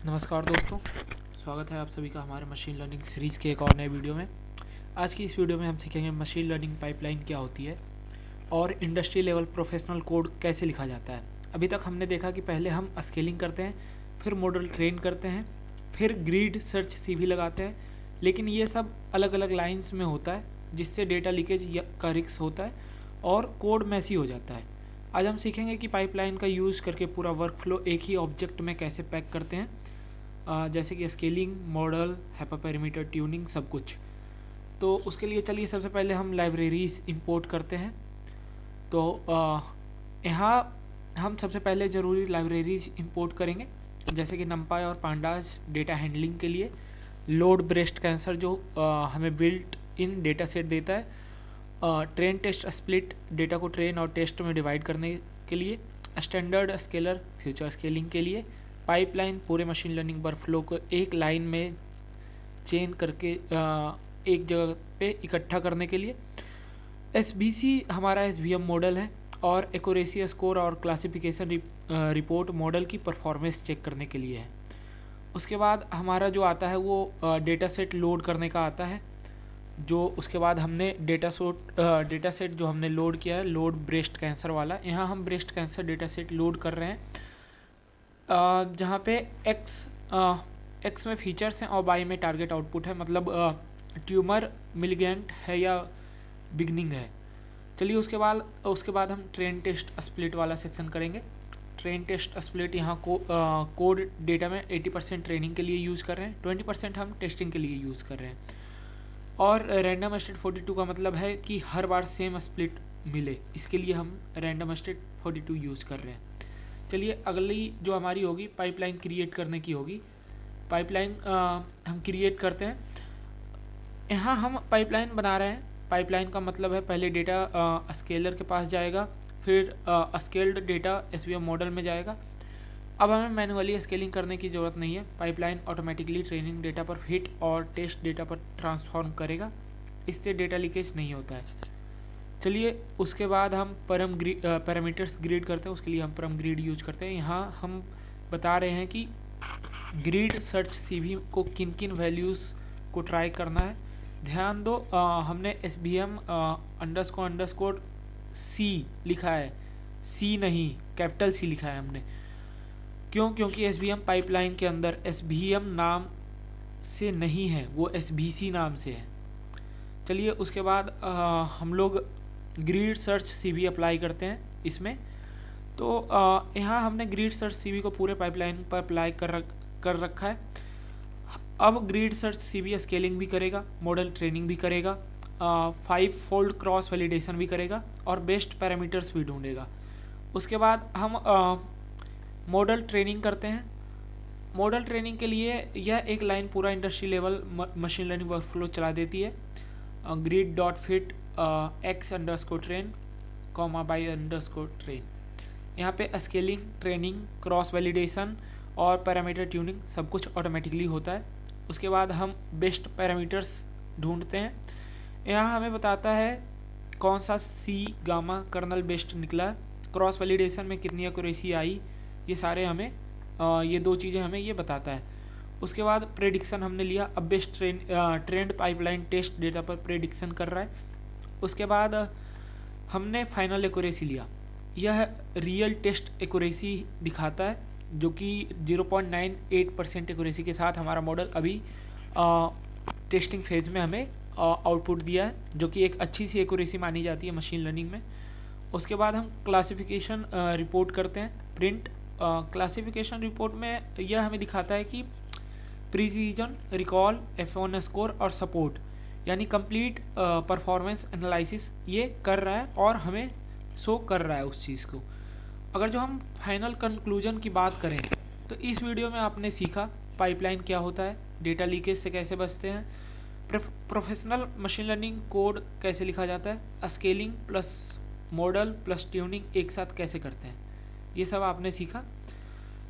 नमस्कार दोस्तों, स्वागत है आप सभी का हमारे मशीन लर्निंग सीरीज़ के एक और नए वीडियो में। आज की इस वीडियो में हम सीखेंगे मशीन लर्निंग पाइपलाइन क्या होती है और इंडस्ट्री लेवल प्रोफेशनल कोड कैसे लिखा जाता है। अभी तक हमने देखा कि पहले हम स्केलिंग करते हैं, फिर मॉडल ट्रेन करते हैं, फिर ग्रिड सर्च सीवी लगाते हैं, लेकिन ये सब अलग अलग लाइन्स में होता है जिससे डेटा लीकेज का रिस्क होता है और कोड मैसी हो जाता है। आज हम सीखेंगे कि पाइपलाइन का यूज़ करके पूरा वर्कफ्लो एक ही ऑब्जेक्ट में कैसे पैक करते हैं, जैसे कि स्केलिंग, मॉडल, हाइपरपैरामीटर ट्यूनिंग, सब कुछ। तो उसके लिए चलिए सबसे पहले हम लाइब्रेरीज इंपोर्ट करते हैं। तो यहाँ हम सबसे पहले ज़रूरी लाइब्रेरीज इंपोर्ट करेंगे, जैसे कि नमपाई और पांडास डेटा हैंडलिंग के लिए, लोड ब्रेस्ट कैंसर जो हमें बिल्ट इन डेटा सेट देता है, ट्रेन टेस्ट स्प्लिट डेटा को ट्रेन और टेस्ट में डिवाइड करने के लिए, स्टैंडर्ड स्केलर फ्यूचर स्केलिंग के लिए, पाइपलाइन पूरे मशीन लर्निंग वर्कफ्लो को एक लाइन में चेन करके एक जगह पे इकट्ठा करने के लिए, SBC हमारा SVM मॉडल है और एक्यूरेसी स्कोर और क्लासिफिकेशन रिपोर्ट मॉडल की परफॉर्मेंस चेक करने के लिए है। उसके बाद हमारा जो आता है वो डेटा सेट लोड करने का आता है, जो उसके बाद हमने डेटा सेट जो हमने लोड किया है, लोड ब्रेस्ट कैंसर वाला। यहाँ हम breast cancer data set load कर रहे हैं, जहाँ पे एक्स में फीचर्स हैं और वाई में टारगेट आउटपुट है, मतलब ट्यूमर मिलिगेंट है या बिगनिंग है। चलिए उसके बाद हम ट्रेन टेस्ट स्प्लिट वाला सेक्शन करेंगे। ट्रेन टेस्ट स्प्लिट यहाँ कोड डेटा में 80% ट्रेनिंग के लिए यूज़ कर रहे हैं, 20% हम टेस्टिंग के लिए यूज़ कर रहे हैं। और रैंडम स्टेट 42 का मतलब है कि हर बार सेम स्प्लिट मिले, इसके लिए हम रैंडम स्टेट 42 यूज़ कर रहे हैं। चलिए अगली जो हमारी होगी पाइपलाइन क्रिएट करने की होगी। पाइपलाइन हम क्रिएट करते हैं। यहाँ हम पाइपलाइन बना रहे हैं। पाइपलाइन का मतलब है पहले डेटा स्केलर के पास जाएगा, फिर स्केल्ड डेटा SVM मॉडल में जाएगा। अब हमें मैनुअली स्केलिंग करने की ज़रूरत नहीं है, पाइपलाइन ऑटोमेटिकली ट्रेनिंग डेटा पर फिट और टेस्ट डेटा पर ट्रांसफॉर्म करेगा, इससे डेटा लीकेज नहीं होता है। चलिए उसके बाद हम पैरामीटर्स ग्रिड करते हैं, उसके लिए हम परम ग्रिड यूज करते हैं। यहाँ हम बता रहे हैं कि ग्रिड सर्च CV को किन किन वैल्यूज़ को ट्राई करना है। ध्यान दो, हमने SVM अंडरस्कोर C लिखा है, C नहीं कैपिटल C लिखा है हमने। क्योंकि SVM पाइपलाइन के अंदर SVM नाम से नहीं है, वो SVC नाम से है। चलिए उसके बाद हम लोग ग्रिड सर्च CV अप्लाई करते हैं इसमें। तो यहाँ हमने ग्रिड सर्च CV को पूरे पाइपलाइन पर अप्लाई कर रखा है। अब ग्रिड सर्च CV स्केलिंग भी करेगा, मॉडल ट्रेनिंग भी करेगा, 5 फोल्ड क्रॉस वैलिडेशन भी करेगा और बेस्ट पैरामीटर्स भी ढूंढेगा। उसके बाद हम मॉडल ट्रेनिंग करते हैं। मॉडल ट्रेनिंग के लिए यह एक लाइन पूरा industry level machine learning workflow चला देती है। Grid dot fit x_train, y_train। यहाँ पे स्केलिंग, ट्रेनिंग, क्रॉस वैलिडेशन और पैरामीटर ट्यूनिंग सब कुछ ऑटोमेटिकली होता है। उसके बाद हम बेस्ट पैरामीटर्स ढूंढते हैं। यहाँ हमें बताता है कौन सा C गामा कर्नल बेस्ट निकला, क्रॉस वैलिडेशन में कितनी एक्यूरेसी आई, ये सारे हमें ये दो चीज़ें हमें ये बताता है। उसके बाद प्रेडिक्शन हमने लिया, अब best trained pipeline test data पर प्रेडिक्शन कर रहा है। उसके बाद हमने फाइनल एक्यूरेसी लिया, यह रियल टेस्ट एक्यूरेसी दिखाता है, जो कि 0.98% एक्यूरेसी के साथ हमारा मॉडल अभी टेस्टिंग फेज में हमें आउटपुट दिया है, जो कि एक अच्छी सी एक्यूरेसी मानी जाती है मशीन लर्निंग में। उसके बाद हम क्लासिफिकेशन रिपोर्ट करते हैं, प्रिंट। क्लासिफिकेशन रिपोर्ट में यह हमें दिखाता है कि प्रिसीजन, रिकॉल, F1 स्कोर और सपोर्ट, यानी कंप्लीट परफॉर्मेंस एनालिसिस ये कर रहा है और हमें शो कर रहा है उस चीज़ को। अगर जो हम फाइनल कंक्लूजन की बात करें तो इस वीडियो में आपने सीखा पाइपलाइन क्या होता है, डेटा लीकेज से कैसे बचते हैं, प्रोफेशनल मशीन लर्निंग कोड कैसे लिखा जाता है, scaling plus model plus tuning एक साथ कैसे करते हैं, ये सब आपने सीखा।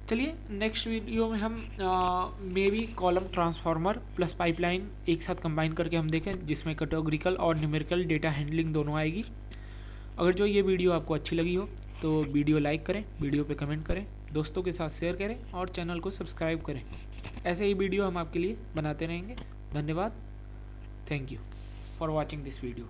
चलिए नेक्स्ट वीडियो में हम may be column transformer plus pipeline एक साथ कंबाइन करके हम देखें, जिसमें कैटेगोरिकल और न्यूमेरिकल डेटा हैंडलिंग दोनों आएगी। अगर जो ये वीडियो आपको अच्छी लगी हो तो वीडियो लाइक करें, वीडियो पे कमेंट करें। दोस्तों के साथ शेयर करें और चैनल को सब्सक्राइब करें। ऐसे ही वीडियो हम आपके लिए बनाते रहेंगे। धन्यवाद। Thank you for watching this video.